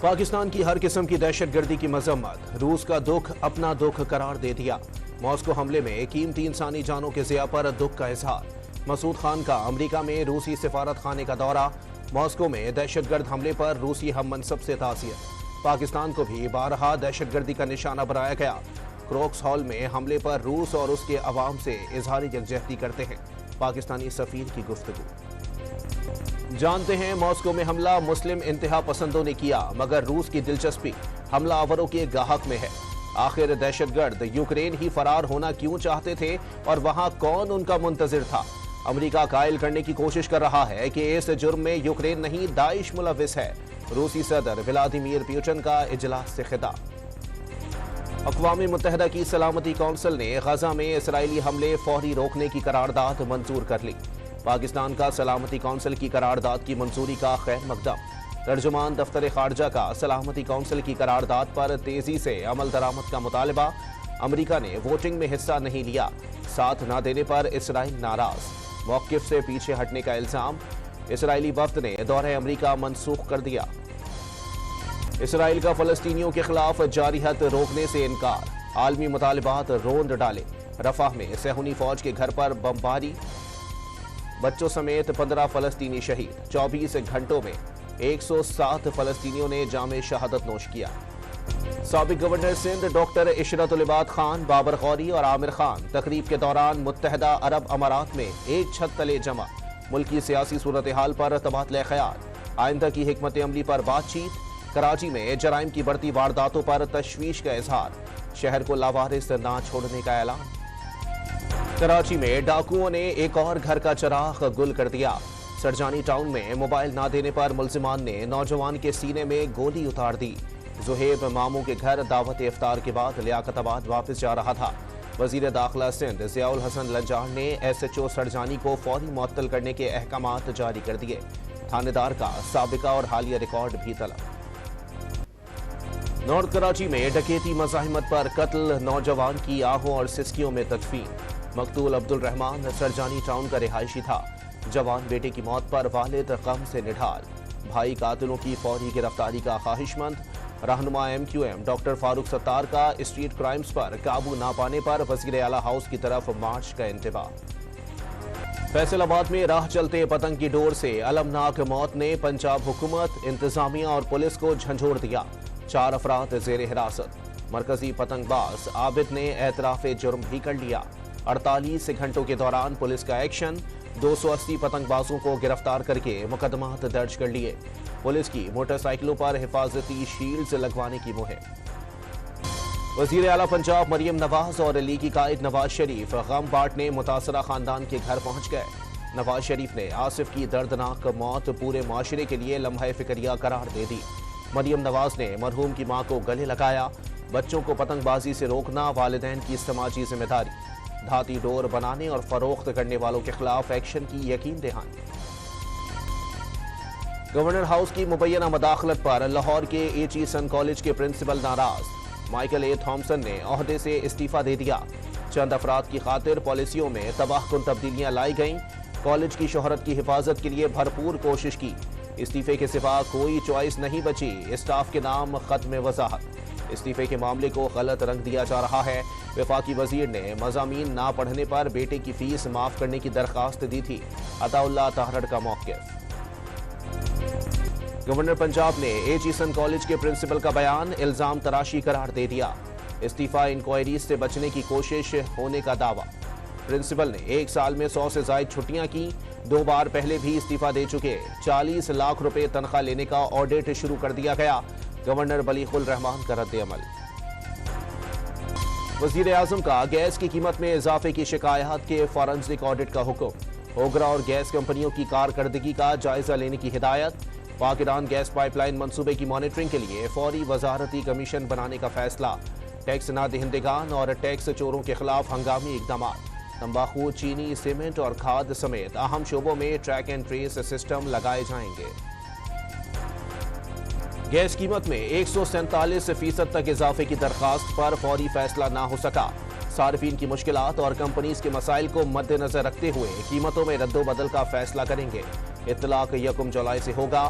پاکستان کی ہر قسم کی دہشت گردی کی مذمت، روس کا دکھ اپنا دکھ قرار دے دیا۔ ماسکو حملے میں قیمتی انسانی جانوں کے ضیاع پر دکھ کا اظہار۔ مسعود خان کا امریکہ میں روسی سفارت خانے کا دورہ۔ ماسکو میں دہشت گرد حملے پر روسی ہم منصب سے تعزیت۔ پاکستان کو بھی بارہا دہشت گردی کا نشانہ بنایا گیا۔ کروکس ہال میں حملے پر روس اور اس کے عوام سے اظہار یکجہتی کرتے ہیں پاکستانی سفیر کی گفتگو۔ جانتے ہیں ماسکو میں حملہ مسلم انتہا پسندوں نے کیا، مگر روس کی دلچسپی حملہ آوروں کے گاہک میں ہے۔ آخر دہشت گرد یوکرین ہی فرار ہونا کیوں چاہتے تھے اور وہاں کون ان کا منتظر تھا؟ امریکہ قائل کرنے کی کوشش کر رہا ہے کہ اس جرم میں یوکرین نہیں داعش ملوث ہے۔ روسی صدر ولادیمیر پوٹن کا اجلاس سے خطاب۔ اقوام متحدہ کی سلامتی کونسل نے غزہ میں اسرائیلی حملے فوری روکنے کی قرارداد منظور کر لی۔ پاکستان کا سلامتی کونسل کی قرارداد کی منظوری کا خیر مقدم۔ ترجمان دفتر خارجہ کا سلامتی کونسل کی قرارداد پر تیزی سے عمل درآمد کا مطالبہ۔ امریکہ نے ووٹنگ میں حصہ نہیں لیا، ساتھ نہ دینے پر اسرائیل ناراض۔ موقف سے پیچھے ہٹنے کا الزام، اسرائیلی وفد نے دورہ امریکہ منسوخ کر دیا۔ اسرائیل کا فلسطینیوں کے خلاف جارحیت روکنے سے انکار، عالمی مطالبات روند ڈالے۔ رفح میں صہیونی فوج کے گھر پر بمباری، بچوں سمیت 15 فلسطینی شہید۔ 24 گھنٹوں میں 107 فلسطینیوں نے جام شہادت نوش کیا۔ سابق گورنر سندھ ڈاکٹر عشرت العباد خان، بابر غوری اور عامر خان تقریب کے دوران متحدہ عرب امارات میں ایک چھت تلے جمع۔ ملکی سیاسی صورتحال پر تبادلہ خیال، آئندہ کی حکمت عملی پر بات چیت۔ کراچی میں جرائم کی بڑھتی وارداتوں پر تشویش کا اظہار، شہر کو لاوارث نہ چھوڑنے کا اعلان۔ کراچی میں ڈاکوؤں نے ایک اور گھر کا چراغ گل کر دیا۔ سرجانی ٹاؤن میں موبائل نہ دینے پر ملزمان نے نوجوان کے سینے میں گولی اتار دی۔ زہیب ماموں کے گھر دعوت افطار کے بعد لیاقت آباد واپس جا رہا تھا۔ وزیر داخلہ سندھ ضیاء الحسن لنجار نے ایس ایچ او سرجانی کو فوری معطل کرنے کے احکامات جاری کر دیے۔ تھانے دار کا سابقہ اور حالیہ ریکارڈ بھی طلب۔ نارتھ کراچی میں ڈکیتی مزاحمت پر قتل، نوجوان کی آہوں اور سسکیوں میں تدفین۔ مقتول عبد الرحمان سرجانی ٹاؤن کا رہائشی تھا۔ جوان بیٹے کی موت پر والد غم سے نڈھال، بھائی قاتلوں کی فوری گرفتاری کا خواہش مند۔ رہنما M Q M doctor Farooq Sattar کا اسٹریٹ کرائمز پر قابو نہ پانے پر وزیر اعلیٰ ہاؤس کی طرف مارچ کا انتباہ۔ فیصل آباد میں راہ چلتے پتنگ کی ڈور سے المناک موت نے پنجاب حکومت، انتظامیہ اور پولیس کو جھنجھوڑ دیا۔ 4 افراد زیر حراست۔ مرکزی پتنگ باز عابد نے اعتراف جرم بھی کر لیا۔ 48 گھنٹوں کے دوران پولیس کا ایکشن، 280 پتنگ بازوں کو گرفتار کر کے مقدمات درج کر لیے۔ پولیس کی موٹر سائیکلوں پر حفاظتی شیلڈز لگوانے کی مہم۔ وزیر اعلیٰ پنجاب مریم نواز اور لیگی قائد نواز شریف غم بانٹنے متاثرہ خاندان کے گھر پہنچ گئے۔ نواز شریف نے آصف کی دردناک موت پورے معاشرے کے لیے لمحہ فکریہ قرار دے دی۔ مریم نواز نے مرحوم کی ماں کو گلے لگایا۔ بچوں کو پتنگ بازی سے روکنا والدین کی سماجی ذمہ داری، دھاتی ڈور بنانے اور فروخت کرنے والوں کے خلاف ایکشن کی یقین دہانی۔ گورنر ہاؤس کی مبینہ مداخلت پر لاہور کے ایچیسن کالج کے پرنسپل ناراض۔ مائیکل اے تھامسن نے عہدے سے استعفیٰ دے دیا۔ چند افراد کی خاطر پالیسیوں میں تباہ کن تبدیلیاں لائی گئیں۔ کالج کی شہرت کی حفاظت کے لیے بھرپور کوشش کی۔ استعفے کے سوا کوئی چوائس نہیں بچی، اسٹاف کے نام ختم وضاحت۔ استعفے کے معاملے کو غلط رنگ دیا جا رہا ہے۔ وفاقی وزیر نے مضامین نہ پڑھنے پر بیٹے کی فیس معاف کرنے کی درخواست دی تھی۔ عطا اللہ طاہرڑ کا موقف۔ گورنر پنجاب نے ایچیسن کالج کے پرنسپل کا بیان الزام تراشی قرار دے دیا۔ استعفیٰ انکوائریز سے بچنے کی کوشش ہونے کا دعویٰ۔ پرنسپل نے 1 سال میں 100 سے زائد چھٹیاں کی، 2 بار پہلے بھی استعفیٰ دے چکے۔ 40 لاکھ روپے تنخواہ لینے کا آڈٹ شروع کر دیا گیا۔ گورنر بلیغ الرحمان کا رد عمل۔ وزیر اعظم کا گیس کی قیمت میں اضافے کی شکایات کے فورنسک آڈٹ کا حکم۔ اوگرا اور گیس کمپنیوں کی کارکردگی کا جائزہ لینے کی ہدایت۔ پاک ایران گیس پائپ لائن منصوبے کی مانیٹرنگ کے لیے فوری وزارتی کمیشن بنانے کا فیصلہ۔ ٹیکس نہ دہندگان اور ٹیکس چوروں کے خلاف ہنگامی اقدامات۔ تمباکو، چینی، سیمنٹ اور کھاد سمیت اہم شعبوں میں ٹریک اینڈ ٹریس سسٹم لگائے جائیں گے۔ گیس قیمت میں 147% تک اضافے کی درخواست پر فوری فیصلہ نہ ہو سکا۔ صارفین کی مشکلات اور کمپنیز کے مسائل کو مد نظر رکھتے ہوئے قیمتوں میں رد و بدل کا فیصلہ کریں گے۔ اطلاق 1 جولائی سے ہوگا۔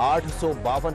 852